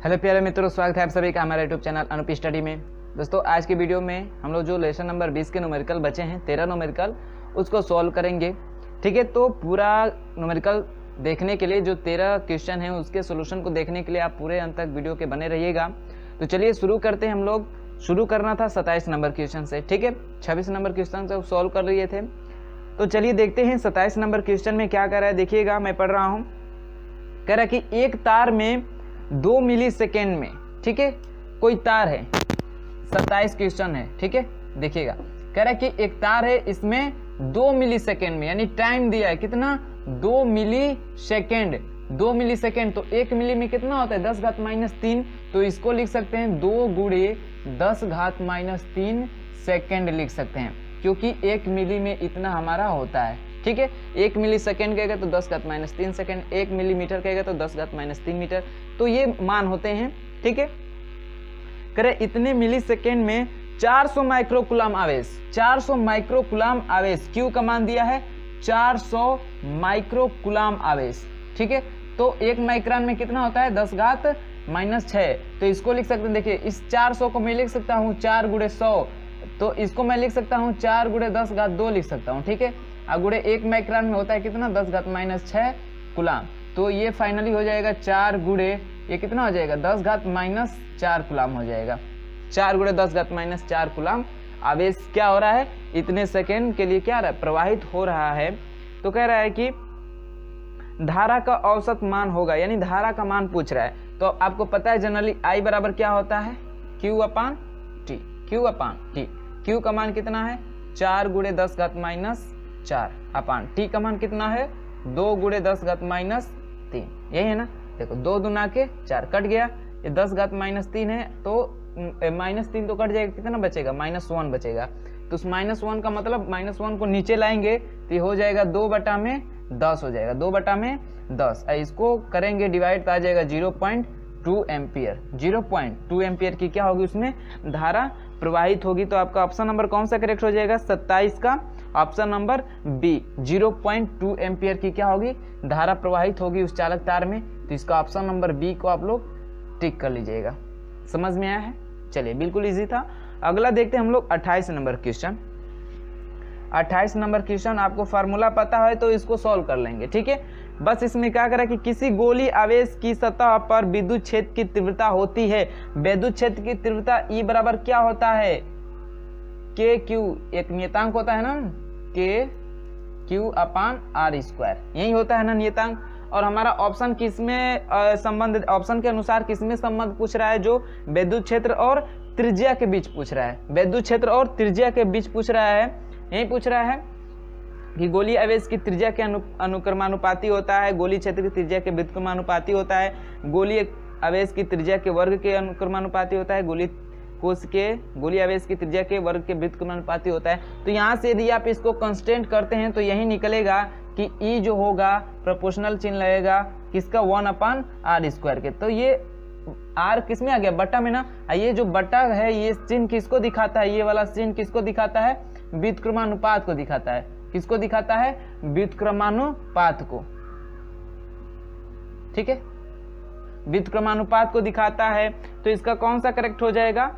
Hello प्यारे मित्रों, स्वागत है आप सभी का हमारे यूट्यूब चैनल अनुप स्टडी में। दोस्तों, आज की वीडियो में हम लोग जो लेसन नंबर 20 के न्यूमेरिकल बचे हैं 13 न्यूमेरिकल, उसको सॉल्व करेंगे। ठीक है, तो पूरा न्यूमेरिकल देखने के लिए जो 13 क्वेश्चन हैं उसके सोल्यूशन को देखने के लिए आप पूरे अंत तक वीडियो के बने रहिएगा। तो चलिए शुरू करते हैं। हम लोग शुरू करना था 27 नंबर क्वेश्चन से। ठीक है, 26 नंबर क्वेश्चन से सॉल्व कर लिए थे। तो चलिए देखते हैं 27 नंबर क्वेश्चन में क्या कर रहा है। देखिएगा, मैं पढ़ रहा हूँ। कह रहा है कि एक तार में 2 मिली सेकेंड में, ठीक है, कोई तार है। 27 क्वेश्चन है। ठीक है, देखिएगा, कह रहा है कि एक तार है, इसमें 2 मिली सेकेंड में, यानी टाइम दिया है कितना, 2 मिली सेकेंड। 2 मिली सेकेंड तो 1 मिली में कितना होता है, 10 घात माइनस 3। तो इसको लिख सकते हैं 2 गुणे 10 घात माइनस 3 सेकेंड लिख सकते हैं, क्योंकि 1 मिली में इतना हमारा होता है। ठीक है, 1 मिली सेकेंड कहेगा तो 10 घात माइनस 3 सेकेंड, 1 मिलीमीटर कहेगा तो 10 घात माइनस 3 मीटर। तो ये मान होते हैं। ठीक है, करे इतने मिली सेकेंड में 400 माइक्रोकुलाम आवेश, 400 माइक्रोकुलाम आवेश, क्यू का मान दिया है 400 माइक्रोकुलाम आवेश। ठीक है, तो 1 माइक्रोन में कितना होता है, 10 घात माइनस 6। तो इसको लिख सकते हैं, देखिए इस 400 को मैं लिख सकता हूँ 4 गुणे 100, तो इसको मैं लिख सकता हूँ 4 गुणे 10 घात 2 लिख सकता हूँ। ठीक है, गुणे 1 माइक्रोन में होता है कितना, 10 घात माइनस 6 कुलाम। तो ये फाइनली हो जाएगा 4 गुणे, ये कितना हो जाएगा, 10 घात माइनस 4 कुलाम हो जाएगा। 4 गुणे 10 घात माइनस 4 कुलाम आवेश क्या हो रहा है, इतने सेकेंड के लिए क्या रहा है, प्रवाहित हो रहा है। तो कह रहा है कि धारा का औसत मान होगा, यानी धारा का मान पूछ रहा है। तो आपको पता है जनरली आई बराबर क्या होता है, क्यू अपान टी। क्यू अपान टी, क्यू का मान कितना है, 4 गुणे 10 घात माइनस 4 अपान टी का मान कितना है, 2 गुणे 10 घात माइनस 3। यही है ना, देखो 2 दूना के 4 कट गया, ये 10 घात माइनस 3 है, तो माइनस 3 तो कट जाएगा, कितना बचेगा, -1 बचेगा। तो उस -1 का मतलब -1 को नीचे लाएंगे तो ये हो जाएगा 2 बटा में 10 हो जाएगा, 2 बटा में 10। इसको करेंगे डिवाइड तो आ जाएगा 0.2 एम्पियर। 0.2 एम्पियर की क्या होगी, उसमें धारा प्रवाहित होगी। तो आपका ऑप्शन नंबर कौन सा करेक्ट हो जाएगा, 27 का ऑप्शन नंबर बी। 0.2 एम्पियर की क्या होगी, धारा प्रवाहित होगी उस चालक तार में। तो इसका ऑप्शन नंबर बी को आप लोग टिक कर लीजिएगा। समझ में आया है? चलिए, बिल्कुल इजी था। अगला देखते हैं हम लोग 28 नंबर क्वेश्चन। 28 नंबर क्वेश्चन आपको फार्मूला पता है तो इसको सॉल्व कर लेंगे। ठीक है, बस इसमें क्या करें कि किसी गोली आवेश की सतह पर विद्युत क्षेत्र की तीव्रता होती है। विद्युत क्षेत्र की तीव्रता ई बराबर क्या होता है, के क्यू, एक नियतांक होता है ना, के क्यू अपान आर स्क्वायर, यही होता है ना नियतांक। और हमारा ऑप्शन किसमें संबंध, ऑप्शन के अनुसार किसमें संबंध पूछ रहा है, जो विद्युत क्षेत्र और त्रिज्या के बीच पूछ रहा है। विद्युत क्षेत्र और त्रिज्या के बीच पूछ रहा है। यही पूछ रहा है कि गोली आवेश की त्रिज्या के अनुक्रमानुपाती होता है, गोली क्षेत्र की त्रिज्या के व्युत्क्रमानुपाती होता है, गोली आवेश की त्रिज्या के वर्ग के अनुक्रमानुपाती होता है, गोली कोश के गोली आवेश की त्रिज्या के वर्ग के व्युत्क्रमानुपाती होता है। तो यहाँ से यदि आप इसको कंस्टेंट करते हैं तो यही निकलेगा कि ई जो होगा प्रोपोर्शनल चिन्ह लगेगा किसका, 1 अपान आर स्क्वायर के। तो ये आर किस में आ गया, बटा में ना। ये जो बटा है ये चिन्ह किसको दिखाता है, ये वाला चिन्ह किसको दिखाता है, व्युत्क्रमानुपात को दिखाता है। किसको दिखाता है, व्युत्क्रमानुपात को। ठीक है, व्युत्क्रमानुपात को दिखाता है। तो इसका कौन सा करेक्ट हो जाएगा,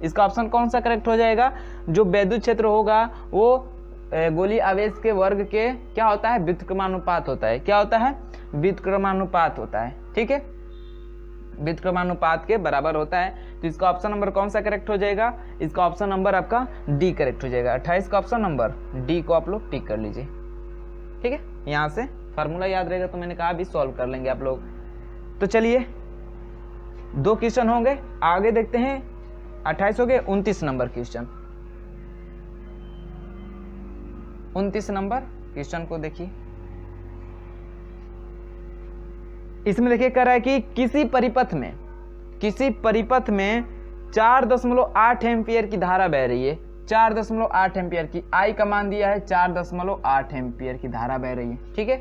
इसका ऑप्शन कौन सा करेक्ट हो जाएगा, जो विद्युत क्षेत्र होगा वो गोली आवेश के वर्ग के क्या होता है, व्युत्क्रमानुपात होता है। क्या होता है, व्युत्क्रमानुपात होता है। ठीक है, व्युत्क्रमानुपात के बराबर होता है। तो इसका ऑप्शन नंबर कौन सा करेक्ट हो जाएगा, इसका ऑप्शन नंबर आपका डी करेक्ट हो जाएगा। 28 का ऑप्शन नंबर डी को आप लोग टिक कर लीजिए। ठीक है, यहाँ से फार्मूला याद रहेगा तो मैंने कहा अभी सॉल्व कर लेंगे आप लोग। तो चलिए 2 क्वेश्चन होंगे, आगे देखते हैं। 28 हो गए, 29 नंबर क्वेश्चन। 29 नंबर क्वेश्चन को देखिए। इसमें देखिए कह रहा है कि किसी परिपथ में 4.8 एम्पियर की धारा बह रही है। 4.8 एम्पियर की, आई का मान दिया है 4.8 एम्पियर की धारा बह रही है। ठीक है,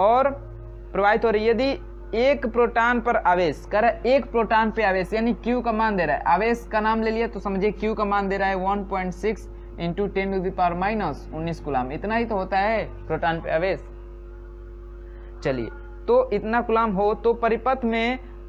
और प्रवाहित हो रही है। यदि एक प्रोटॉन पर आवेश, कह रहा है एक प्रोटॉन पे आवेश, यानी क्यू का मान दे रहा है, आवेश का नाम ले लिया तो समझिए क्यू का मान दे रहा है 1.6 × 10⁻⁻19 कुलाम। इतना ही तो होता है प्रोटॉन पे आवेश। चलिए, तो इतना कुलाम हो तो परिपथ में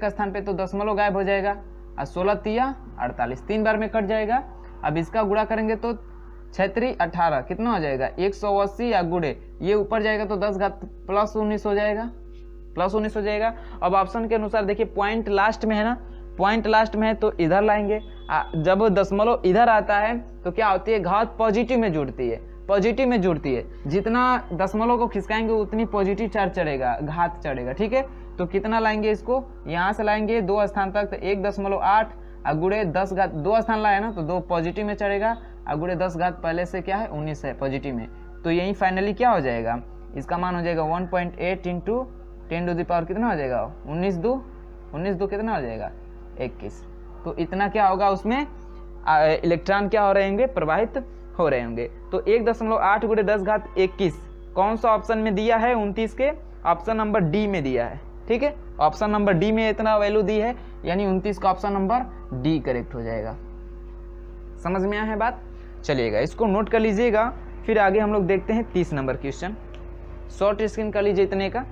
एक स्थान पे तो दशमलव गायब हो जाएगा, और 16 तिया 48, 3 बार में कट जाएगा। अब इसका गुणा करेंगे तो 6 18 कितना हो जाएगा 180, या गुणे ये ऊपर जाएगा तो 10 घात प्लस 19 हो जाएगा, प्लस 19 हो जाएगा। अब ऑप्शन के अनुसार देखिए पॉइंट लास्ट में है ना, पॉइंट लास्ट में है तो इधर लाएंगे। जब दशमलव इधर आता है तो क्या होती है, घात पॉजिटिव में जुड़ती है, पॉजिटिव में जुड़ती है। जितना दशमलव को खिसकाएंगे उतनी पॉजिटिव चार्ज चढ़ेगा, घात चढ़ेगा। ठीक है, तो कितना लाएंगे इसको, यहाँ से लाएंगे 2 स्थान तक तो 1.8 गुणे 10 घात, 2 स्थान लाए ना तो 2 पॉजिटिव में चढ़ेगा, गुणे 10 घात पहले से क्या है 19 है पॉजिटिव में। तो यही फाइनली क्या हो जाएगा, इसका मान हो जाएगा 1.8 इंटू 10 टू द पावर कितना हो जाएगा 19 दो कितना हो जाएगा 21। तो इतना क्या होगा उसमें इलेक्ट्रॉन क्या हो रहे होंगे, प्रवाहित हो रहे होंगे। तो 1.8 गुणे 10 घात 21 कौन सा ऑप्शन में दिया है, 29 के ऑप्शन नंबर डी में दिया है। ठीक है, ऑप्शन नंबर डी में इतना वैल्यू दी है, यानी 29 का ऑप्शन नंबर डी करेक्ट हो जाएगा। समझ में आया है बात, चलिएगा इसको नोट कर लीजिएगा। फिर आगे हम लोग देखते हैं 30 नंबर क्वेश्चन, शॉर्ट स्क्रीन कर लीजिए इतने का।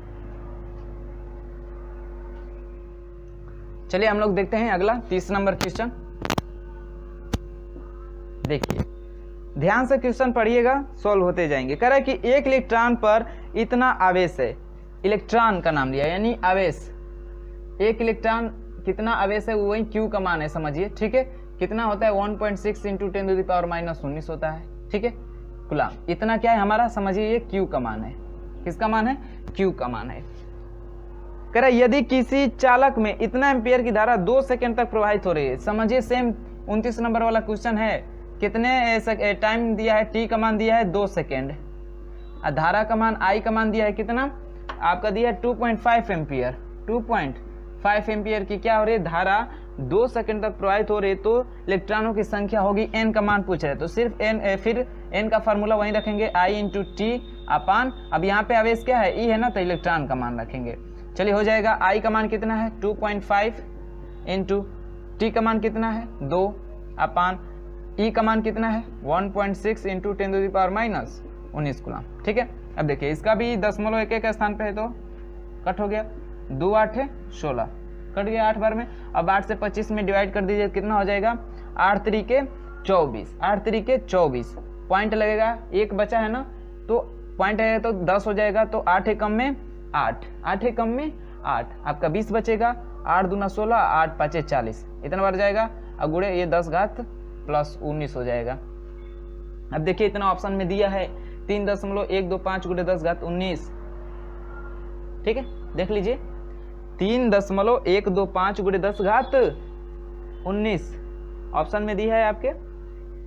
चलिए हम लोग देखते हैं अगला 30 नंबर क्वेश्चन। देखिए ध्यान से क्वेश्चन पढ़िएगा, सॉल्व होते जाएंगे। कह रहा है कि एक इलेक्ट्रॉन पर इतना आवेश है, इलेक्ट्रॉन का नाम लिया यानी आवेश। एक इलेक्ट्रॉन कितना आवेश है वही क्यू का मान है, समझिए। ठीक है, कितना होता है 1.6 इंटू 10 टू द पावर -19 होता है। ठीक है, कूलम इतना क्या है हमारा, समझिए ये क्यू का मान है। किसका मान है, क्यू का मान है। कह रहा है यदि किसी चालक में इतना एम्पियर की धारा 2 सेकंड तक प्रवाहित हो रही है, समझिए सेम 29 नंबर वाला क्वेश्चन है। कितने टाइम दिया है, टी का मान दिया है 2 सेकेंड, धारा का मान आई का मान दिया है कितना आपका दिया है 2.5 एम्पियर। 2.5 एम्पियर की क्या हो रही है धारा 2 सेकंड तक प्रवाहित हो रही है, तो इलेक्ट्रॉनों की संख्या होगी एन का मान पूछ रहे हैं तो सिर्फ एन, फिर एन का फार्मूला वहीं रखेंगे आई इंटू टी अपान, अब यहाँ पे आवेश क्या है ई है ना, तो इलेक्ट्रॉन का मान रखेंगे। चलिए हो जाएगा आई का मान कितना है 2.5 इंटू टी का मान कितना है 2 अपान ई का मान कितना है 1.6 into 10 to the power -19 coulomb. ठीक है, अब देखिए इसका भी दशमलव एक स्थान पे है तो कट हो गया, 2 8 है 16 कट गया 8 बार में। अब 8 से 25 में डिवाइड कर दीजिए कितना हो जाएगा 8 तरीके 24, 8 तरीके 24 पॉइंट लगेगा, एक बचा है ना तो पॉइंट है तो 10 हो जाएगा, तो 8 एकम में 8, 8 एकम में 8 आपका 20 बचेगा, 8 दूना 16 8 5 40 इतना बढ़ जाएगा, और गुणे ये 10 घात प्लस 19 हो जाएगा। अब देखिए इतना ऑप्शन में दिया है 3.125 गुणे 10 घात 19। ठीक है, देख लीजिए 3.125 गुणे 10 घात 19 ऑप्शन में दिया है आपके,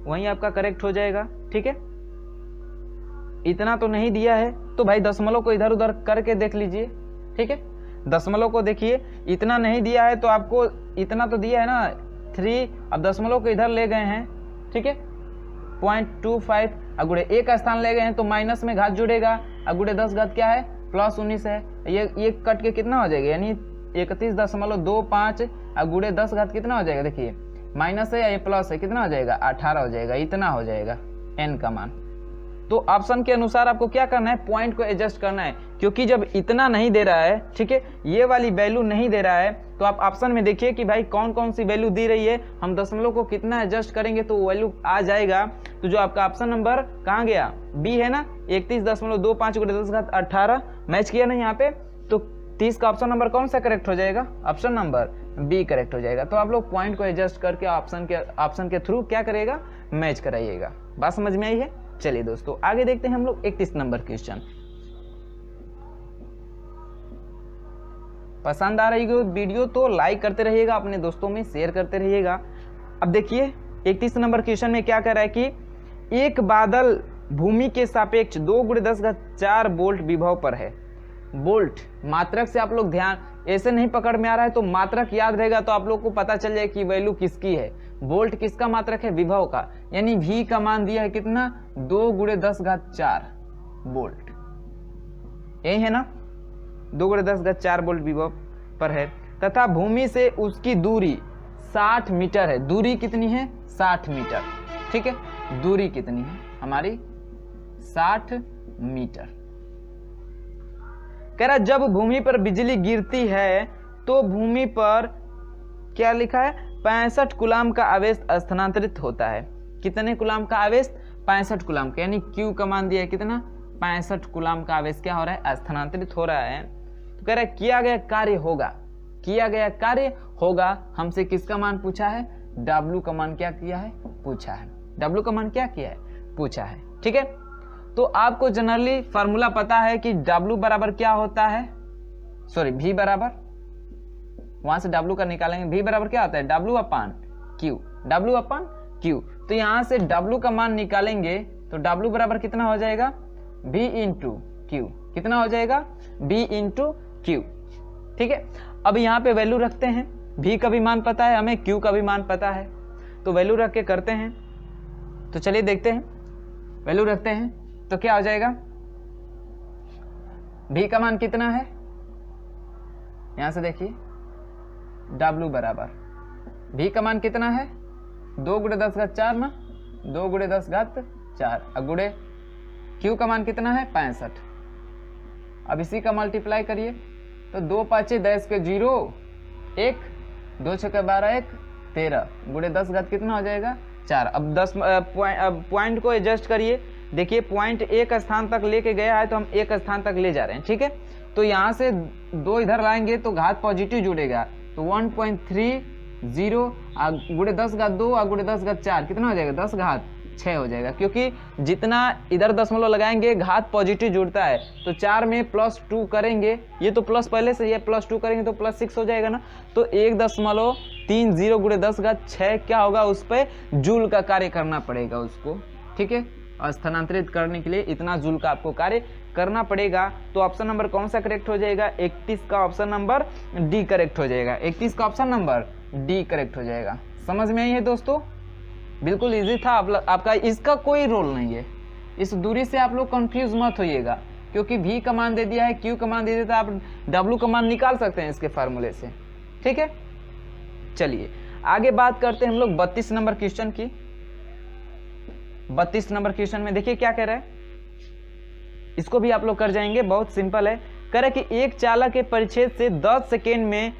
वहीं आपका करेक्ट हो जाएगा। ठीक है, इतना तो नहीं दिया है तो भाई दशमलव को इधर उधर करके देख लीजिए। ठीक है, दशमलव को देखिए, इतना नहीं दिया है तो आपको इतना तो दिया है ना 3, अब दशमलव को इधर ले गए हैं। ठीक है, 0.25 अगुड़े एक स्थान ले गए हैं तो माइनस में घात जुड़ेगा, अगुड़े 10 घात क्या है प्लस 19 है, ये कट के कितना हो जाएगा यानी 31.25 अगुड़े 10 घात कितना हो जाएगा, देखिए माइनस है या ये प्लस है कितना हो जाएगा 18 हो जाएगा, इतना हो जाएगा एन का मान। तो ऑप्शन के अनुसार आपको क्या करना है, पॉइंट को एडजस्ट करना है, क्योंकि जब इतना नहीं दे रहा है, ठीक है ये वाली वैल्यू नहीं दे रहा है, तो आप ऑप्शन में देखिए कि भाई कौन कौन सी वैल्यू दी रही है, हम दशमलव को कितना एडजस्ट करेंगे तो वैल्यू आ जाएगा। तो जो आपका ऑप्शन नंबर कहाँ गया, बी है ना 31.25 × 10 घात 18 मैच किया ना यहाँ पे, तो 30 का ऑप्शन नंबर कौन सा करेक्ट हो जाएगा? ऑप्शन नंबर बी करेक्ट हो जाएगा। तो आप लोग पॉइंट को एडजस्ट करके ऑप्शन के थ्रू क्या करेगा? मैच कराइएगा। बात समझ में आई है? चलिए दोस्तों आगे देखते हैं हम लोग 31 नंबर क्वेश्चन। पसंद आ रही वीडियो तो लाइक करते रहिएगा, अपने दोस्तों में शेयर करते रहिएगा। अब देखिए 31 नंबर क्वेश्चन में क्या कह रहा है कि एक बादल भूमि के सापेक्ष 2 × 10⁴ वोल्ट विभव पर है। वोल्ट मात्रक से आप लोग ध्यान ऐसे नहीं पकड़ में आ रहा है तो मात्रक याद रहेगा तो आप लोग को पता चल जाए कि वैल्यू किसकी है। वोल्ट किसका मात्रक है? विभव का। यानी V का मान दिया है कितना? 2 × 10⁴ वोल्ट, यही है ना? 2 × 10⁴ वोल्ट विभव पर है तथा भूमि से उसकी दूरी 60 मीटर है। दूरी कितनी है? 60 मीटर। ठीक है, दूरी कितनी है हमारी? 60 मीटर। कह रहा जब भूमि पर बिजली गिरती है तो भूमि पर क्या लिखा है? 65 कूलाम का आवेश स्थानांतरित होता है। कितने कूलाम का आवेश? 65 कूलाम का। यानी Q का मान दिया है कितना? 65 कूलाम का आवेश क्या हो रहा है? स्थानांतरित हो रहा है। तो कह रहा है किया गया कार्य होगा, किया गया कार्य होगा। हमसे किसका मान पूछा है? W का मान क्या किया है? पूछा है। W का मान क्या किया है? पूछा है। ठीक है, तो आपको जनरली फार्मूला पता है कि W बराबर क्या होता है? सॉरी, V बराबर, वहां से W का निकालेंगे। V बराबर क्या होता है? W अपान Q, W अपान Q। तो यहां से W का मान निकालेंगे तो W बराबर कितना हो जाएगा? V into Q। कितना हो जाएगा? V into Q। ठीक है, अब यहाँ पे वैल्यू रखते हैं। V का भी मान पता है हमें, Q का भी मान पता है, तो वैल्यू रख के करते हैं। तो चलिए देखते हैं, वैल्यू रखते हैं तो क्या हो जाएगा? V का मान कितना है? यहां से देखिए W बराबर V का मान कितना है? 2 × 10⁴ ना, 2 × 10⁴ गुणे Q का मान कितना है? 65। अब इसी का मल्टीप्लाई करिए तो 2 × 5 = 10 के 0 1, 2 × 6 = 12 1 13 गुणे 10 कितना हो जाएगा? 4। अब 10 पॉइंट को एडजस्ट करिए। देखिए पॉइंट एक स्थान तक लेके गया है तो हम एक स्थान तक ले जा रहे हैं। ठीक है, तो यहाँ से 2 इधर लाएंगे तो घात पॉजिटिव जुड़ेगा तो 1.30 गुणे 10⁻2 और गुणे 10⁻4 कितना हो जाएगा? 10⁻6 हो जाएगा, क्योंकि जितना इधर दशमलव लगाएंगे घात पॉजिटिव जुड़ता है। तो 4 में +2 करेंगे, ये तो प्लस पहले से, ये +2 करेंगे तो +6 हो जाएगा ना। तो 1.30 गुणे 10⁻6 क्या होगा? उस पर जूल का कार्य करना पड़ेगा उसको। ठीक है, और स्थानांतरित करने के लिए इतना जूल का आपको कार्य करना पड़ेगा। तो ऑप्शन नंबर कौन सा करेक्ट हो जाएगा? 31 का ऑप्शन नंबर डी करेक्ट हो जाएगा। 31 का ऑप्शन नंबर डी करेक्ट हो जाएगा। समझ में आई है दोस्तों? बिल्कुल इजी था आपका, इसका कोई रोल नहीं है। इस दूरी से आप लोग कंफ्यूज मत होइएगा, क्योंकि V का मान दे दिया है, Q का मान दे दिया था, आप W का मान निकाल सकते हैं इसके फार्मूले से। ठीक है, चलिए आगे बात करते हैं हम लोग 32 नंबर क्वेश्चन की। 32 नंबर क्वेश्चन में देखिए क्या कह रहा है, इसको भी आप लोग कर जाएंगे, बहुत सिंपल है। कह रहा है कि एक चालक के परिच्छेद से 10 सेकेंड में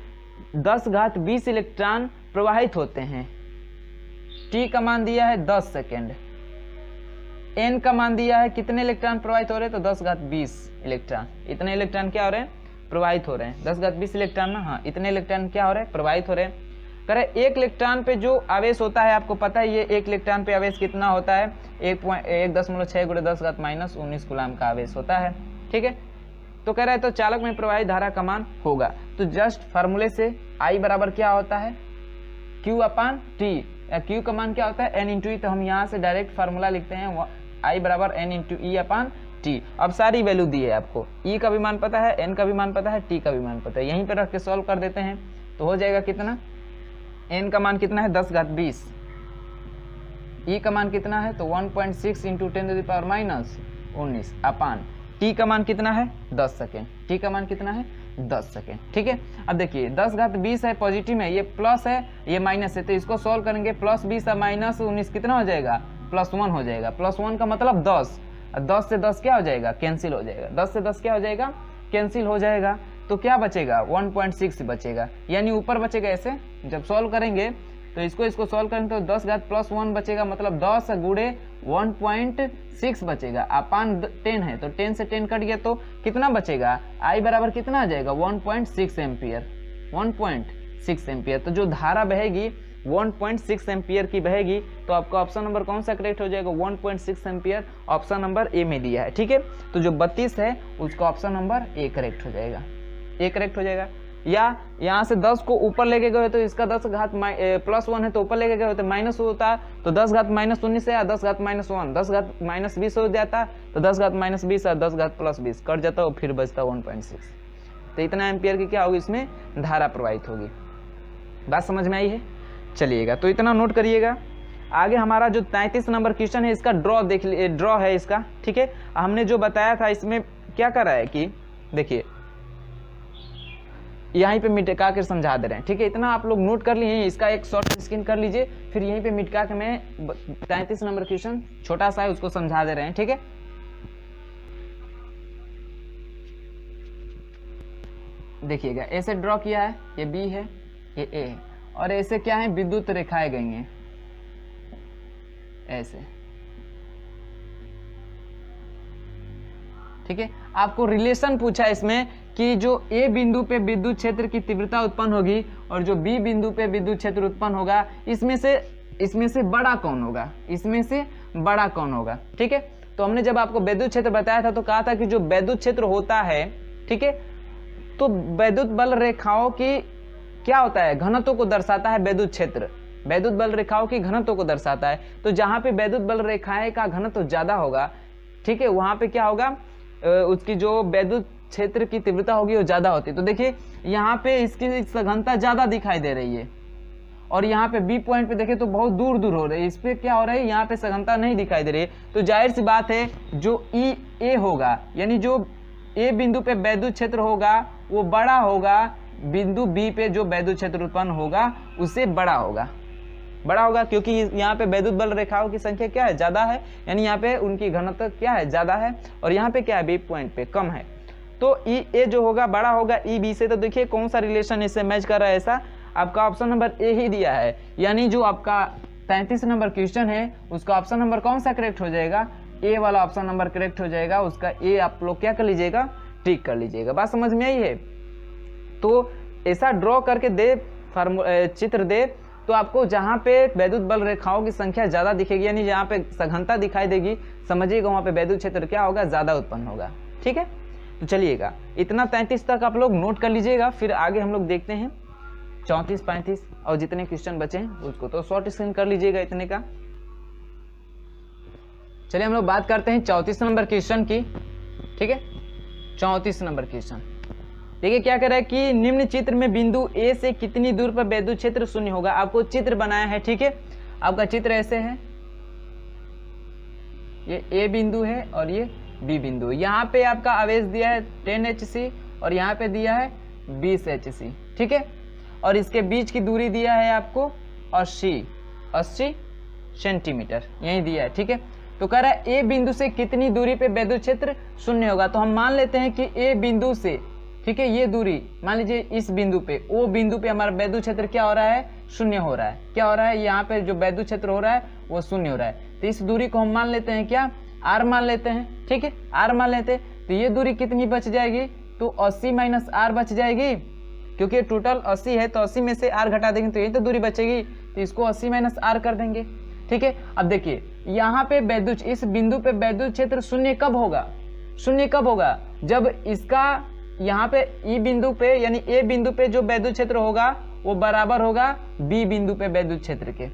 10⁻20 इलेक्ट्रॉन प्रवाहित होते हैं। T का मान दिया है 10 सेकेंड, N का मान दिया है कितने इलेक्ट्रॉन प्रवाहित हो रहे हैं? तो 10⁻20 इलेक्ट्रॉन। इतने इलेक्ट्रॉन क्या हो रहे हैं? प्रवाहित हो रहे हैं। 10⁻20 इलेक्ट्रॉन ना, हाँ इतने इलेक्ट्रॉन क्या हो रहे हैं? प्रवाहित हो रहे हैं। कह रहे एक इलेक्ट्रॉन पे जो आवेश होता है, आपको पता है ये एक इलेक्ट्रॉन पे आवेश कितना होता है? 1.6 गुणे 10⁻−19 कूलाम का आवेश होता है। ठीक है, तो कह रहा है तो चालक में प्रवाहित धारा का मान होगा। तो जस्ट फार्मूले से I बराबर क्या होता है? Q अपान T। Q का मान क्या होता है? N × E। तो हम यहाँ से डायरेक्ट फार्मूला लिखते हैं I बराबर N × E अपान T। अब सारी वैल्यू दी है आपको, E का भी मान पता है, N का भी मान पता है, T का भी मान पता है। यहीं पर रख के सॉल्व कर देते हैं तो हो जाएगा कितना? N का मान कितना है? 10⁻20। E का मान कितना है? तो 1.6 × 10⁻−19 अपान T का मान कितना है? 10 सेकेंड। T का मान कितना है? 10 सेकेंड। ठीक है, अब देखिए 10⁻20 है, पॉजिटिव है, ये प्लस है, ये माइनस है, तो इसको सॉल्व करेंगे। +20 और -19 कितना हो जाएगा? +1 हो जाएगा। +1 का मतलब 10, 10 से 10 क्या हो जाएगा? कैंसिल हो जाएगा। 10 से 10 क्या हो जाएगा? कैंसिल हो जाएगा। तो क्या बचेगा? 1.6 बचेगा, यानी ऊपर बचेगा ऐसे। जब सॉल्व करेंगे तो इसको सॉल्व करें तो 10 घात प्लस 1 बचेगा, मतलब 10 गुणे 1.6 बचेगा। अपान 10 है तो 10 से 10 कट गया तो कितना बचेगा, आई बराबर कितना आ जाएगा 1.6 एम्पियर, 1.6 एम्पियर। तो जो धारा बहेगी 1.6 एम्पियर की बहेगी, तो आपका ऑप्शन नंबर कौन सा करेक्ट हो जाएगा, 1.6 एम्पियर ऑप्शन नंबर ए में दिया है। ठीक है, तो जो 32 है उसका ऑप्शन नंबर ए करेक्ट हो जाएगा, ए करेक्ट हो जाएगा। या यहाँ से 10 को ऊपर लेके गए तो इसका 10 घात प्लस 1 है तो ऊपर लेके गए तो माइनस होता, तो 10 घात माइनस 19 है या 10 घात माइनस 1, 10 घात माइनस 20 हो जाता, तो 10 घात माइनस 20 और 10 घात प्लस 20 कट जाता और फिर बचता 1.6। तो इतना एम्पियर की क्या होगी, इसमें धारा प्रवाहित होगी। बात समझ में आई है? चलिएगा, तो इतना नोट करिएगा। आगे हमारा जो 33 नंबर क्वेश्चन है इसका ड्रॉ है इसका। ठीक है, हमने जो बताया था इसमें क्या करा है कि देखिए यहीं पे मिटका कर समझा दे रहे हैं। ठीक है, इतना आप लोग नोट कर लिए, इसका एक शॉर्ट स्क्रीन कर लीजिए, फिर यहीं पे मिटका के मैं 33 नंबर क्वेश्चन छोटा सा है उसको समझा दे रहे हैं। ठीक है, देखिएगा ऐसे ड्रॉ किया है, ये बी है, ये ए है, और ऐसे क्या है विद्युत रेखाएं गई हैं ऐसे। ठीक है, आपको रिलेशन पूछा है इसमें कि जो ए बिंदु पे विद्युत क्षेत्र की तीव्रता उत्पन्न होगी और जो बी बिंदु पे विद्युत क्षेत्र उत्पन्न होगा, इसमें से बड़ा कौन होगा, इसमें से बड़ा कौन होगा। ठीक है, तो हमने जब आपको विद्युत क्षेत्र बताया था तो कहा था कि जो विद्युत क्षेत्र होता है, ठीक है, तो विद्युत बल रेखाओं की क्या होता है, घनत्व को दर्शाता है विद्युत क्षेत्र, विद्युत बल रेखाओं की घनत्व को दर्शाता है। तो जहां पे विद्युत बल रेखाएं का घनत्व ज्यादा होगा, ठीक है, वहां पे क्या होगा, उसकी जो विद्युत क्षेत्र की तीव्रता होगी वो ज्यादा होती है। तो देखिए यहाँ पे इसकी सघनता ज्यादा दिखाई दे रही है, और यहाँ पे बी पॉइंट पे देखें तो बहुत दूर दूर हो रही है, इस पे क्या हो रहा है, यहाँ पे सघनता नहीं दिखाई दे रही है। तो जाहिर सी बात है जो ई ए होगा, यानी जो ए बिंदु पे विद्युत क्षेत्र होगा वो बड़ा होगा, बिंदु बी पे जो विद्युत क्षेत्र उत्पन्न होगा उससे बड़ा होगा, बड़ा होगा, क्योंकि यहाँ पे विद्युत बल रेखाओं की संख्या क्या है, ज्यादा है, यानी यहाँ पे उनकी घनत्व क्या है, ज्यादा है, और यहाँ पे क्या है, बी पॉइंट पे कम है। तो ई ए जो होगा बड़ा होगा ई बी से। तो देखिए कौन सा रिलेशन इससे मैच कर रहा है, ऐसा आपका ऑप्शन नंबर ए ही दिया है, यानी जो आपका 33 नंबर क्वेश्चन है उसका ऑप्शन नंबर कौन सा करेक्ट हो जाएगा, ए वाला ऑप्शन नंबर करेक्ट हो जाएगा। उसका ए आप लोग क्या कर लीजिएगा, टिक कर लीजिएगा। बात समझ में आई है? तो ऐसा ड्रॉ करके दे, चित्र दे, तो आपको जहाँ पे विद्युत बल रेखाओं की संख्या ज्यादा दिखेगी, यानी जहाँ पे सघनता दिखाई देगी, समझिएगा वहाँ पे विद्युत क्षेत्र क्या होगा, ज्यादा उत्पन्न होगा। ठीक है, तो चलिएगा इतना 33 तक आप लोग नोट कर लीजिएगा, फिर आगे हम लोग देखते हैं 34, 35 और जितने क्वेश्चन बचे हैं उसको तो शॉर्ट स्क्रीन कर लीजिएगा इतने का। चलिए हम लोग बात करते हैं 34 नंबर क्वेश्चन की। ठीक है, 34 नंबर क्वेश्चन देखिए क्या कह रहा है कि निम्न चित्र में बिंदु ए से कितनी दूर पर विद्युत क्षेत्र शून्य होगा। आपको चित्र बनाया है, ठीक है, आपका चित्र ऐसे है, ये ए बिंदु है और ये बी बिंदु। यहाँ पे आपका आवेश दिया है 10 HC और यहाँ पे दिया है 20 HC। ठीक है, और इसके बीच की दूरी दिया है आपको 80 सेंटीमीटर, यही दिया है। ठीक है, तो कह रहा है ए बिंदु से कितनी दूरी पे विद्युत क्षेत्र शून्य होगा। तो हम मान लेते हैं कि ए बिंदु से, ठीक है, ये दूरी मान लीजिए इस बिंदु पे, ओ बिंदु पे हमारा विद्युत क्षेत्र क्या हो रहा है, शून्य हो रहा है। क्या हो रहा है, यहाँ पे जो विद्युत क्षेत्र हो रहा है वो शून्य हो रहा है। तो इस दूरी को हम मान लेते हैं क्या, आर मान लेते हैं। ठीक है, आर मान लेते हैं, तो ये दूरी कितनी बच जाएगी, तो 80 माइनस आर बच जाएगी, क्योंकि टोटल 80 है तो 80 में से आर घटा देंगे तो ये तो दूरी बचेगी, तो इसको 80 माइनस आर कर देंगे। ठीक है, अब देखिए यहाँ पे विद्युत, इस बिंदु पे विद्युत क्षेत्र शून्य कब होगा, शून्य कब होगा, जब इसका यहाँ पे ई बिंदु पे यानी ए बिंदु पे जो विद्युत क्षेत्र होगा वो बराबर होगा बी बिंदु पे विद्युत क्षेत्र के।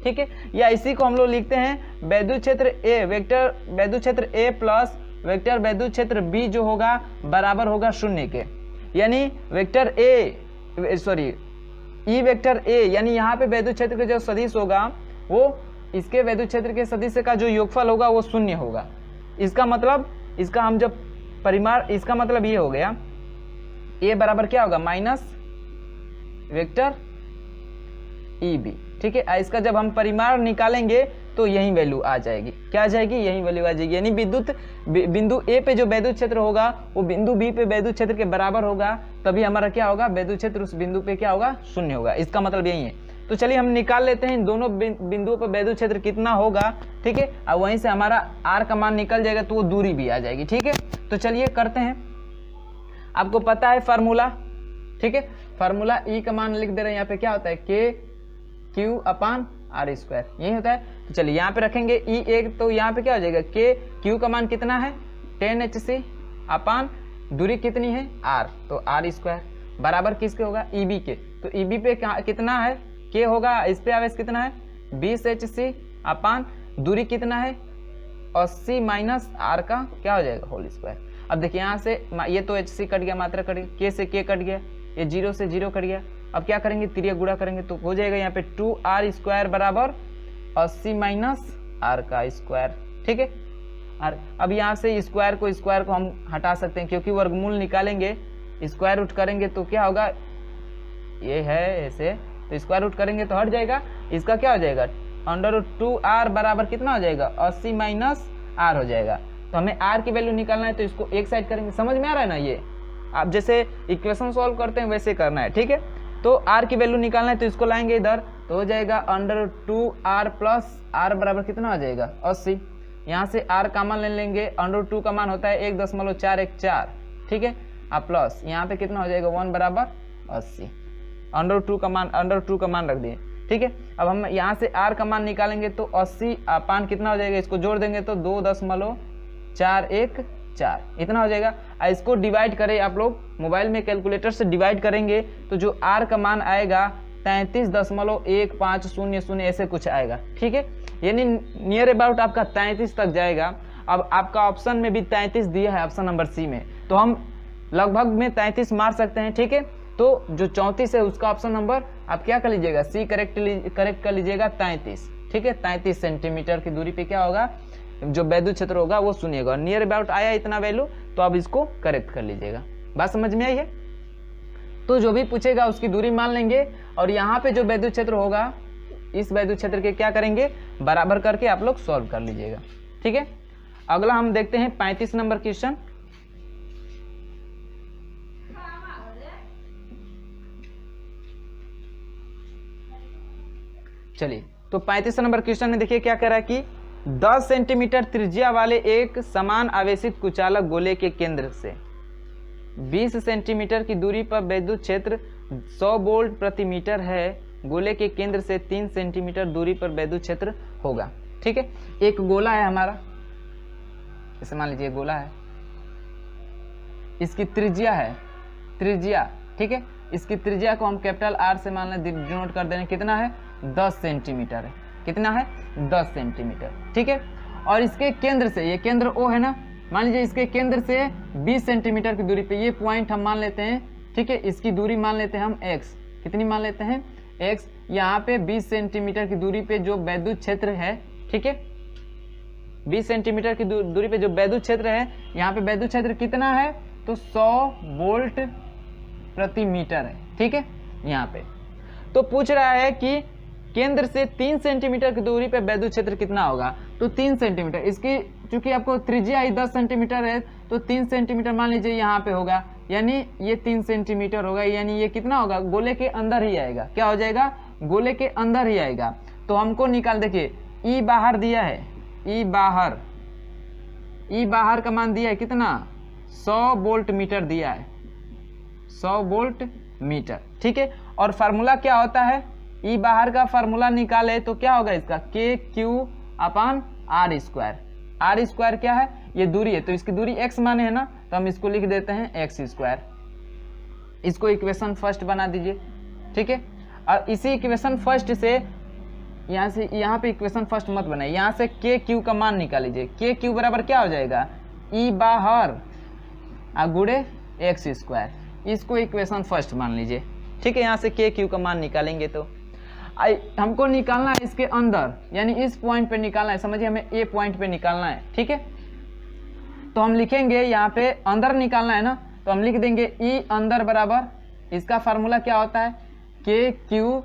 ठीक है, या इसी को हम लोग लिखते हैं विद्युत क्षेत्र ए, वेक्टर विद्युत क्षेत्र ए प्लस वेक्टर विद्युत क्षेत्र बी जो होगा बराबर होगा शून्य के, यानी vector A sorry E vector A, यानी यहाँ पे विद्युत क्षेत्र का जो सदिश होगा वो इसके विद्युत क्षेत्र के सदिश का जो योगफल होगा वो शून्य होगा। इसका मतलब, इसका हम जब परिमाण, इसका मतलब ये हो गया ए बराबर क्या होगा, माइनस वेक्टर ई बी। ठीक है, इसका जब हम परिमाण निकालेंगे तो यही वैल्यू आ जाएगी, क्या आ जाएगी, यही वैल्यू आ जाएगी, यानी विद्युत बिंदु ए पे जो विद्युत क्षेत्र होगा वो बिंदु बी पे विद्युत क्षेत्र के बराबर होगा, तभी हमारा क्या होगा, विद्युत क्षेत्र उस बिंदु पे क्या होगा, शून्य होगा। इसका मतलब यही है, तो चलिए हम निकाल लेते हैं इन दोनों बिंदुओं पर वैद्युत क्षेत्र कितना होगा, ठीक है। और वहीं से हमारा r का मान निकल जाएगा तो वो दूरी भी आ जाएगी, ठीक है। तो चलिए करते हैं। आपको पता है फार्मूला, ठीक है, फार्मूला ई का मान लिख दे रहे हैं यहाँ पे, क्या होता है के क्यू अपान आर स्क्वायर, यही होता है। तो चलिए यहाँ पे रखेंगे ई एक, तो यहाँ पे क्या हो जाएगा के क्यू का मान कितना है 10hc अपान दूरी कितनी है r, तो आर स्क्वायर बराबर किसके होगा ई बी के। तो ई बी पे कितना है के होगा, इस पे आवेश कितना है 20hc अपान दूरी कितना है 80 माइनस आर का क्या हो जाएगा होल स्क्वायर। अब देखिए यहाँ से ये तो hc कट गया, मात्रा कट गया, के से के कट गया, ये 0 से 0 कट गया। अब क्या करेंगे त्रिज्या गुणा करेंगे तो हो जाएगा यहाँ पे 2r स्क्वायर बराबर 80 माइनस आर का स्क्वायर, ठीक है। और अब यहाँ से स्क्वायर को हम हटा सकते हैं क्योंकि वर्गमूल निकालेंगे, स्क्वायर रूट करेंगे तो क्या होगा, ये है ऐसे, तो स्क्वायर रूट करेंगे तो हट जाएगा, इसका क्या हो जाएगा √2r बराबर कितना हो जाएगा 80 माइनस r हो जाएगा। तो हमें r की वैल्यू निकालना है तो इसको एक साइड करेंगे, समझ में आ रहा है ना, ये आप जैसे इक्वेशन सॉल्व करते हैं वैसे करना है, ठीक है। तो r की वैल्यू निकालना है तो इसको लाएंगे इधर, तो हो जाएगा √2r प्लस r बराबर कितना हो जाएगा 80। यहाँ से r कॉमन ले लेंगे, √2 का मान होता है 1.414, ठीक है। आप प्लस यहाँ पे कितना हो जाएगा 1 बराबर 80, √2 का मान रख दिए, ठीक है। अब हम यहाँ से r का मान निकालेंगे तो 80 अपान कितना हो जाएगा, इसको जोड़ देंगे तो 2.414 इतना हो जाएगा। इसको डिवाइड करें आप लोग मोबाइल में कैलकुलेटर से डिवाइड करेंगे तो जो r का मान आएगा 33.1500 ऐसे कुछ आएगा, ठीक है। यानी नियर अबाउट आपका 33 तक जाएगा। अब आपका ऑप्शन में भी 33 दिया है, ऑप्शन नंबर सी में, तो हम लगभग में 33 मार सकते हैं, ठीक है। तो जो 34 है उसका ऑप्शन नंबर आप क्या कर लीजिएगा सी करेक्ट कर लीजिएगा 33, ठीक है। 33 सेंटीमीटर की दूरी पे क्या होगा जो वैद्युत क्षेत्र होगा वो सुनिएगा। नियर अबाउट आया इतना वैल्यू तो आप इसको करेक्ट कर लीजिएगा। बात समझ में आई है? तो जो भी पूछेगा उसकी दूरी मान लेंगे और यहाँ पे जो वैद्युत क्षेत्र होगा इस वैद्युत क्षेत्र के क्या करेंगे बराबर करके आप लोग सॉल्व कर लीजिएगा, ठीक है। अगला हम देखते हैं 35 नंबर क्वेश्चन। चलिए तो 35 नंबर क्वेश्चन में देखिए क्या कह रहा है कि 10 सेंटीमीटर त्रिज्या वाले एक समान आवेशित कुचालक गोले के केंद्र से 20 सेंटीमीटर की दूरी पर वैद्युत क्षेत्र 100 वोल्ट प्रति मीटर है। गोले के केंद्र से 3 सेंटीमीटर दूरी पर वैद्युत क्षेत्र होगा, ठीक है। एक गोला है हमारा, इसे मान लीजिए गोला है, इसकी त्रिज्या है त्रिज्या, ठीक है। इसकी त्रिज्या को हम कैपिटल R से मान लें, डिनोट कर दें, कितना है 10 सेंटीमीटर है, कितना है 10 सेंटीमीटर, ठीक है। और इसके केंद्र से, ये केंद्र O है ना, मान लीजिए इसके केंद्र से 20 सेंटीमीटर की दूरी पे ये पॉइंट हम मान लेते हैं, ठीक है। इसकी दूरी मान लेते हैं हम x, कितनी मान लेते हैं x। यहाँ पे 20 सेंटीमीटर की दूरी पे जो वैद्युत क्षेत्र है, ठीक है, 20 सेंटीमीटर की दूरी पे जो वैद्युत क्षेत्र है, यहाँ पे वैद्युत क्षेत्र कितना है तो 100 वोल्ट प्रति मीटर है, ठीक है। यहाँ पे तो पूछ रहा है कि केंद्र से 3 सेंटीमीटर की दूरी पे वैद्युत क्षेत्र कितना होगा, तो 3 सेंटीमीटर, इसकी चूंकि आपको त्रिज्या ही 10 सेंटीमीटर है तो 3 सेंटीमीटर मान लीजिए यहाँ पे होगा, यानी ये 3 सेंटीमीटर होगा, यानी ये कितना होगा गोले के अंदर ही आएगा, क्या हो जाएगा गोले के अंदर ही आएगा। तो हमको निकाल, देखिए ई बाहर दिया है, ई बाहर का मान दिया है कितना 100 वोल्ट मीटर दिया है, 100 वोल्ट मीटर, ठीक है। और फार्मूला क्या होता है, ई बाहर का फार्मूला निकाले तो क्या होगा इसका k q upon r square. R square क्या है, ये दूरी है, तो इसकी दूरी x माने है ना, तो हम इसको लिख देते हैं x स्क्वायर। इसको इक्वेशन फर्स्ट बना दीजिए, ठीक है। और इसी इक्वेशन फर्स्ट से यहाँ पे इक्वेशन फर्स्ट मत बनाइए, यहाँ से के क्यू का मान निकाल लीजिए। के क्यू बराबर क्या हो जाएगा ई बाहर गुणे एक्स स्क्वायर, इसको इक्वेशन फर्स्ट मान लीजिए, ठीक है। यहाँ से के क्यू का मान निकालेंगे तो हमको निकालना है इसके अंदर, यानी इस पॉइंट पे निकालना है, समझिए हमें ए पॉइंट पे निकालना है, ठीक है। तो हम लिखेंगे यहाँ पे अंदर निकालना है ना, तो हम लिख देंगे ई अंदर बराबर, इसका फार्मूला क्या होता है के क्यू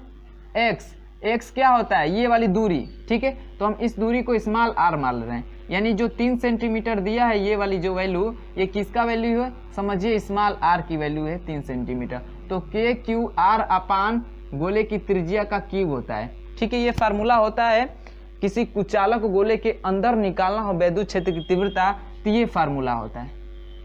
एक्स। एक्स क्या होता है ये वाली दूरी, ठीक है। तो हम इस दूरी को स्मॉल आर मान रहे हैं, यानी जो 3 सेंटीमीटर दिया है ये वाली जो वैल्यू, ये किसका वैल्यू है समझिए स्मॉल आर की वैल्यू है 3 सेंटीमीटर। तो के क्यू आर अपान गोले की त्रिज्या का क्यूब होता है। ठीक है, ये फार्मूला होता है किसी कुचालक गोले के अंदर निकालना हो वैद्युत क्षेत्र की तीव्रता, तो ये फार्मूला होता है।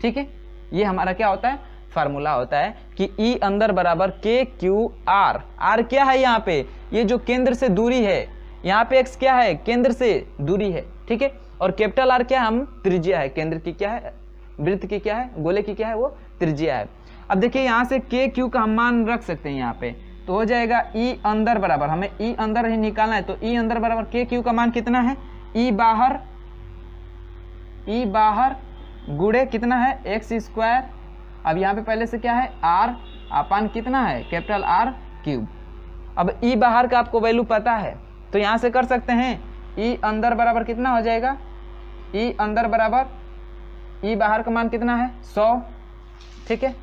ठीक है, ये हमारा क्या होता है, फार्मूला होता है कि ई अंदर बराबर के क्यू आर। आर क्या है यहाँ पे, ये जो केंद्र से दूरी है, यहाँ पे एक्स क्या है, केंद्र से दूरी है। ठीक है, और कैपिटल आर क्या है, हम त्रिज्या है, केंद्र की क्या है, वृत्त की क्या है, गोले की क्या है, वो त्रिज्या है। अब देखिए यहाँ से के क्यू का हम मान रख सकते हैं यहाँ पे, तो हो जाएगा ई अंदर बराबर, हमें ई अंदर ही निकालना है, तो ई अंदर बराबर के क्यू का मान कितना है, ई बाहर गुणे कितना है, एक्स स्क्वायर। अब यहाँ पे पहले से क्या है, आर अपान कितना है, कैपिटल आर क्यूब। अब ई बाहर का आपको वैल्यू पता है, तो यहाँ से कर सकते हैं, ई अंदर बराबर कितना हो जाएगा, ई अंदर बराबर ई बाहर का मान कितना है 100। ठीक है,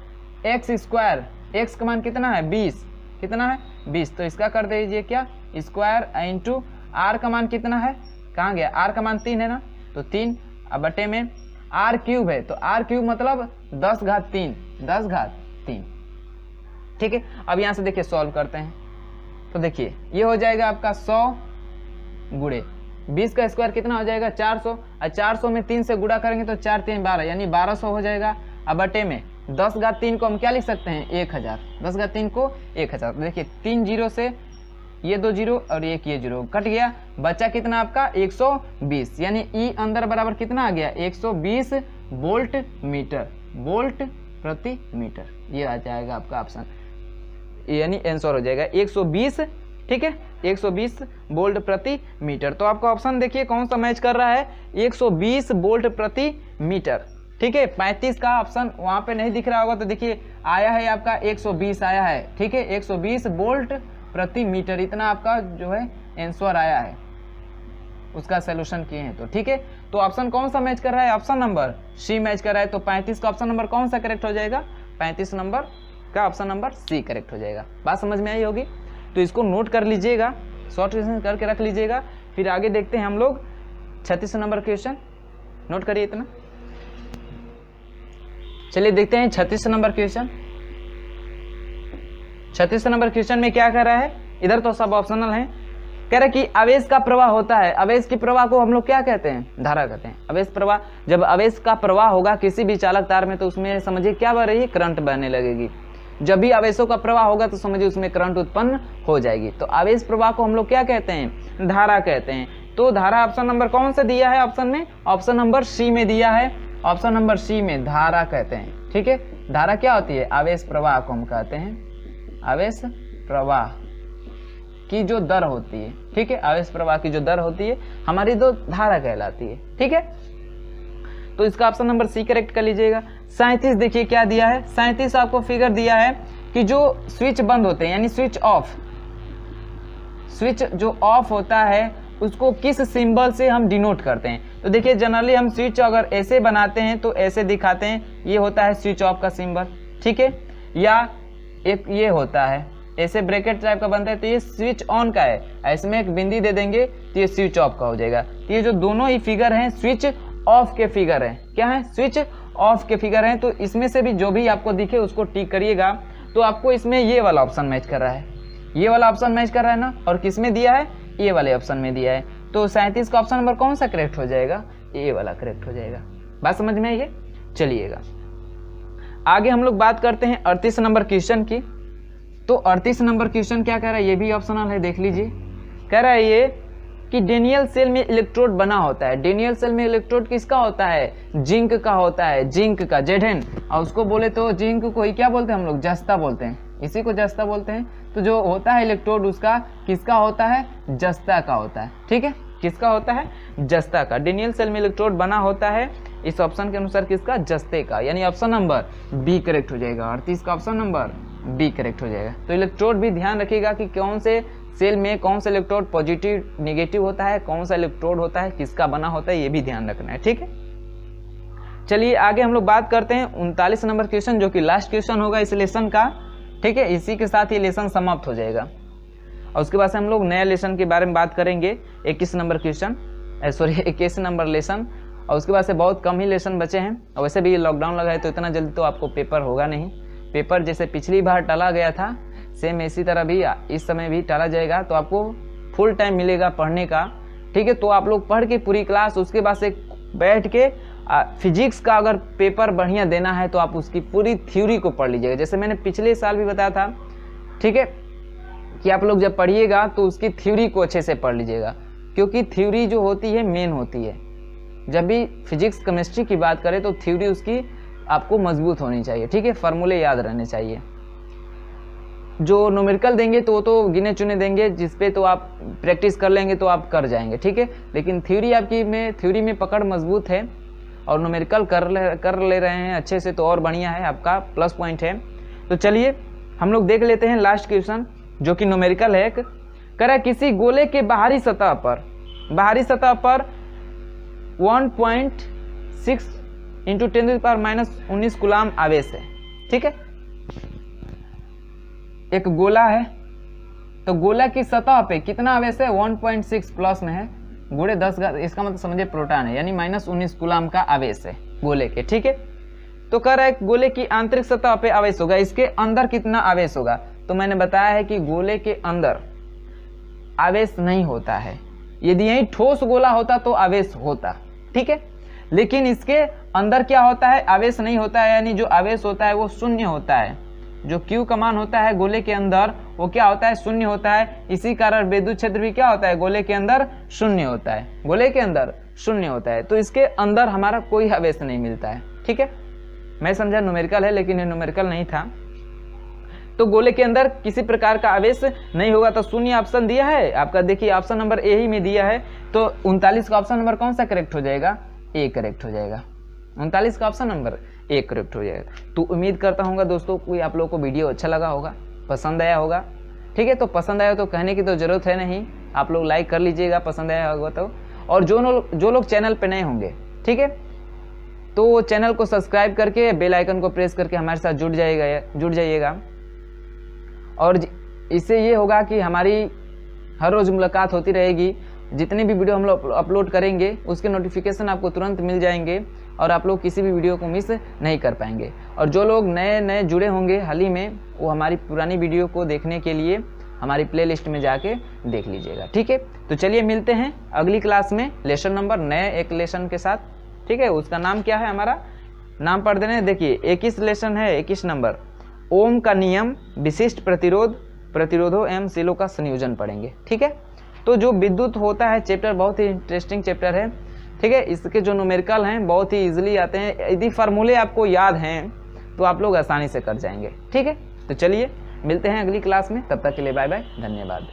एक्स स्क्वायर, एक्स का मान कितना है 20, कितना है 20, तो इसका कर दीजिए क्या, स्क्वायर इंटू आर का मान कितना है, कहाँ गया, आर का मान 3 है ना, तो 3, अब बटे में आर क्यूब है, तो आर क्यूब मतलब 10 घात 3। ठीक है, अब यहाँ से देखिए सॉल्व करते हैं, तो देखिए ये हो जाएगा आपका 100 गुणे 20 का स्क्वायर कितना हो जाएगा 400, और 400 में 3 से गुणा करेंगे तो 4 3 12 यानी 1200 हो जाएगा। अब बटे में 10 घात 3 को हम क्या लिख सकते हैं 1000, 10 घात 3 को 1000। तो देखिए 3 जीरो से ये 2 जीरो और एक ये जीरो कट गया, बचा कितना आपका 120, यानी ई अंदर बराबर कितना आ गया 120 वोल्ट मीटर, वोल्ट प्रति मीटर। ये आ जाएगा आपका ऑप्शन, यानी आंसर हो जाएगा 120। ठीक है, 120 वोल्ट प्रति मीटर। तो आपका ऑप्शन देखिए कौन सा मैच कर रहा है, 120 वोल्ट प्रति मीटर। ठीक है, 35 का ऑप्शन वहाँ पे नहीं दिख रहा होगा, तो देखिए आया है आपका 120 आया है। ठीक है, 120 वोल्ट प्रति मीटर, इतना आपका जो है आंसर आया है, उसका सोल्यूशन किए हैं। तो ठीक है, तो ऑप्शन कौन सा मैच कर रहा है, ऑप्शन नंबर सी मैच कर रहा है। तो 35 का ऑप्शन नंबर कौन सा करेक्ट हो जाएगा, 35 नंबर का ऑप्शन नंबर सी करेक्ट हो जाएगा। बात समझ में आई होगी, तो इसको नोट कर लीजिएगा, शॉर्ट क्वेश्चन करके रख लीजिएगा। फिर आगे देखते हैं हम लोग 36 नंबर क्वेश्चन, नोट करिए इतना। चलिए देखते हैं 36 नंबर क्वेश्चन। 36 नंबर क्वेश्चन में क्या कह रहा है, इधर तो सब ऑप्शनल है। कह रहा है कि आवेश का प्रवाह होता है, आवेश की प्रवाह को हम लोग क्या कहते हैं, धारा कहते हैं। आवेश प्रवाह, जब आवेश का प्रवाह होगा किसी भी चालक तार में, तो उसमें समझिए क्या बह रही है, करंट बहने लगेगी। जब भी आवेशों का प्रवाह होगा तो समझिए उसमें करंट उत्पन्न हो जाएगी। तो आवेश प्रवाह को हम लोग क्या कहते हैं, धारा कहते हैं। तो धारा ऑप्शन नंबर कौन सा दिया है ऑप्शन में, ऑप्शन नंबर सी में दिया है, ऑप्शन नंबर सी में धारा कहते हैं। ठीक है, धारा क्या होती है, आवेश प्रवाह को हम कहते हैं, आवेश प्रवाह की जो दर होती है। ठीक है, आवेश प्रवाह की जो दर होती है हमारी दो धारा कहलाती है। ठीक है, तो इसका ऑप्शन नंबर सी करेक्ट कर लीजिएगा। 37 देखिए क्या दिया है, 37 आपको फिगर दिया है कि जो स्विच बंद होते हैं, यानी स्विच ऑफ, स्विच जो ऑफ होता है उसको किस सिंबल से हम डिनोट करते हैं। तो देखिए जनरली हम स्विच अगर ऐसे बनाते हैं तो ऐसे दिखाते हैं, ये होता है स्विच ऑफ का सिंबल। ठीक है, या एक ये होता है ऐसे ब्रैकेट टाइप का बनता है, तो ये स्विच ऑन का है, इसमें एक बिंदी दे देंगे तो ये स्विच ऑफ का हो जाएगा। तो ये जो दोनों ही फिगर हैं स्विच ऑफ के फिगर हैं, क्या है, स्विच ऑफ के फिगर हैं। तो इसमें से भी जो भी आपको दिखे उसको टिक करिएगा। तो आपको इसमें ये वाला ऑप्शन मैच कर रहा है, ये वाला ऑप्शन मैच कर रहा है ना, और किस में दिया है, ये वाले ऑप्शन में दिया है। तो 37 का ऑप्शन नंबर कौन सा करेक्ट हो जाएगा, ये वाला करेक्ट हो जाएगा। बात समझ में आई है, चलिएगा आगे हम लोग बात करते हैं 38 नंबर क्वेश्चन की। तो 38 नंबर क्वेश्चन क्या कह रहा है, ये भी ऑप्शनल है, देख लीजिए। कह रहा है ये कि डेनियल सेल में इलेक्ट्रोड बना होता है। डेनियल सेल में इलेक्ट्रोड किसका होता है, जिंक का होता है, जिंक का, Zn। और उसको बोले तो जिंक को ही क्या बोलते हैं हम लोग, जस्ता बोलते हैं, इसी को जस्ता बोलते हैं। तो जो होता है इलेक्ट्रोड उसका किसका होता है, जस्ता का होता है। ठीक है, किसका होता है, जस्ता का। डेनियल सेल में इलेक्ट्रोड बना होता है इस ऑप्शन के अनुसार किसका, जस्ते का, यानी ऑप्शन नंबर बी करेक्ट हो जाएगा। 38 का ऑप्शन नंबर बी करेक्ट हो जाएगा। तो इलेक्ट्रोड भी ध्यान रखिएगा कि कौन से सेल में कौन सा इलेक्ट्रोड पॉजिटिव नेगेटिव होता है, कौन सा इलेक्ट्रोड होता है, किसका बना होता है, ये भी ध्यान रखना है। ठीक है, चलिए आगे हम लोग बात करते हैं 39 नंबर क्वेश्चन, जो कि लास्ट क्वेश्चन होगा इस लेसन का। ठीक है, इसी के साथ ये लेसन समाप्त हो जाएगा और उसके बाद से हम लोग नया लेसन के बारे में बात करेंगे। 21 number question, sorry 21 number lesson, और उसके बाद से बहुत कम ही लेसन बचे हैं। और वैसे भी लॉकडाउन लगा है तो इतना जल्दी तो आपको पेपर होगा नहीं। पेपर जैसे पिछली बार टला गया था सेम इसी तरह भी इस समय भी टाला जाएगा, तो आपको फुल टाइम मिलेगा पढ़ने का। ठीक है, तो आप लोग पढ़ के पूरी क्लास, उसके बाद से बैठ के फिजिक्स का अगर पेपर बढ़िया देना है तो आप उसकी पूरी थ्योरी को पढ़ लीजिएगा। जैसे मैंने पिछले साल भी बताया था, ठीक है, कि आप लोग जब पढ़िएगा तो उसकी थ्योरी को अच्छे से पढ़ लीजिएगा, क्योंकि थ्योरी जो होती है मेन होती है। जब भी फिजिक्स केमिस्ट्री की बात करें तो थ्योरी उसकी आपको मजबूत होनी चाहिए। ठीक है, फार्मूले याद रहने चाहिए। जो न्यूमेरिकल देंगे तो वो तो गिने चुने देंगे, जिसपे तो आप प्रैक्टिस कर लेंगे तो आप कर जाएंगे। ठीक है, लेकिन थ्योरी आपकी थ्योरी में पकड़ मजबूत है और न्यूमेरिकल कर ले रहे हैं अच्छे से, तो और बढ़िया है, आपका प्लस पॉइंट है। तो चलिए हम लोग देख लेते हैं लास्ट क्वेश्चन, जो कि न्यूमेरिकल है। कह रहा है किसी गोले के बाहरी सतह पर 1.6 × 10⁻⁻19 कूलाम आवेश है। ठीक है, एक गोला है, तो गोला की सतह पे कितना आवेश है? 1.6 प्लस में है, गुणे 10, इसका मतलब समझे प्रोटॉन है, यानी -19 कूलाम का आवेश है गोले के। ठीक है, तो कह रहा है गोले की आंतरिक सतह पे आवेश होगा, इसके अंदर कितना आवेश होगा? तो मैंने बताया है कि गोले के अंदर आवेश नहीं होता है। यदि यही ठोस गोला होता तो आवेश होता। ठीक है, लेकिन इसके अंदर क्या होता है? आवेश नहीं होता है, यानी जो आवेश होता है वो शून्य होता है। जो Q का मान होता है गोले के अंदर वो क्या होता है? शून्य होता है। इसी कारण विद्युत क्षेत्र भी क्या होता है? गोले के अंदर शून्य होता है, गोले के अंदर शून्य होता है। तो इसके अंदर हमारा कोई आवेश नहीं मिलता है। ठीक है, मैं समझा न्यूमेरिकल है, लेकिन ये न्यूमेरिकल नहीं था। तो गोले के अंदर किसी प्रकार का आवेश नहीं होगा, तो शून्य ऑप्शन दिया है आपका। देखिए ऑप्शन नंबर ए ही में दिया है, तो 39 का ऑप्शन नंबर कौन सा करेक्ट हो जाएगा? ए करेक्ट हो जाएगा। 39 का ऑप्शन नंबर ए करेक्ट हो जाएगा। तो उम्मीद करता हूँ दोस्तों कोई आप लोगों को वीडियो अच्छा लगा होगा, पसंद आया होगा। ठीक है, तो पसंद आया तो कहने की तो ज़रूरत है नहीं, आप लोग लाइक कर लीजिएगा पसंद आया होगा तो। और जो लोग चैनल पे नए होंगे, ठीक है, तो चैनल को सब्सक्राइब करके बेल आइकन को प्रेस करके हमारे साथ जुड़ जाइएगा। और इससे ये होगा कि हमारी हर रोज़ मुलाकात होती रहेगी। जितनी भी वीडियो हम लोग अपलोड करेंगे उसके नोटिफिकेशन आपको तुरंत मिल जाएंगे और आप लोग किसी भी वीडियो को मिस नहीं कर पाएंगे। और जो लोग नए जुड़े होंगे हाल ही में, वो हमारी पुरानी वीडियो को देखने के लिए हमारी प्लेलिस्ट में जाके देख लीजिएगा। ठीक है, तो चलिए मिलते हैं अगली क्लास में लेसन नंबर नए एक लेसन के साथ। ठीक है, उसका नाम क्या है? हमारा नाम पढ़ देने। देखिए 21 लेसन है, 21 नंबर, ओम का नियम, विशिष्ट प्रतिरोधों एवं शीलों का संयोजन पढ़ेंगे। ठीक है, तो जो विद्युत होता है चैप्टर बहुत ही इंटरेस्टिंग चैप्टर है। ठीक है, इसके जो न्यूमेरिकल हैं बहुत ही इजीली आते हैं। यदि फार्मूले आपको याद हैं तो आप लोग आसानी से कर जाएंगे। ठीक है, तो चलिए मिलते हैं अगली क्लास में, तब तक के लिए बाय बाय, धन्यवाद।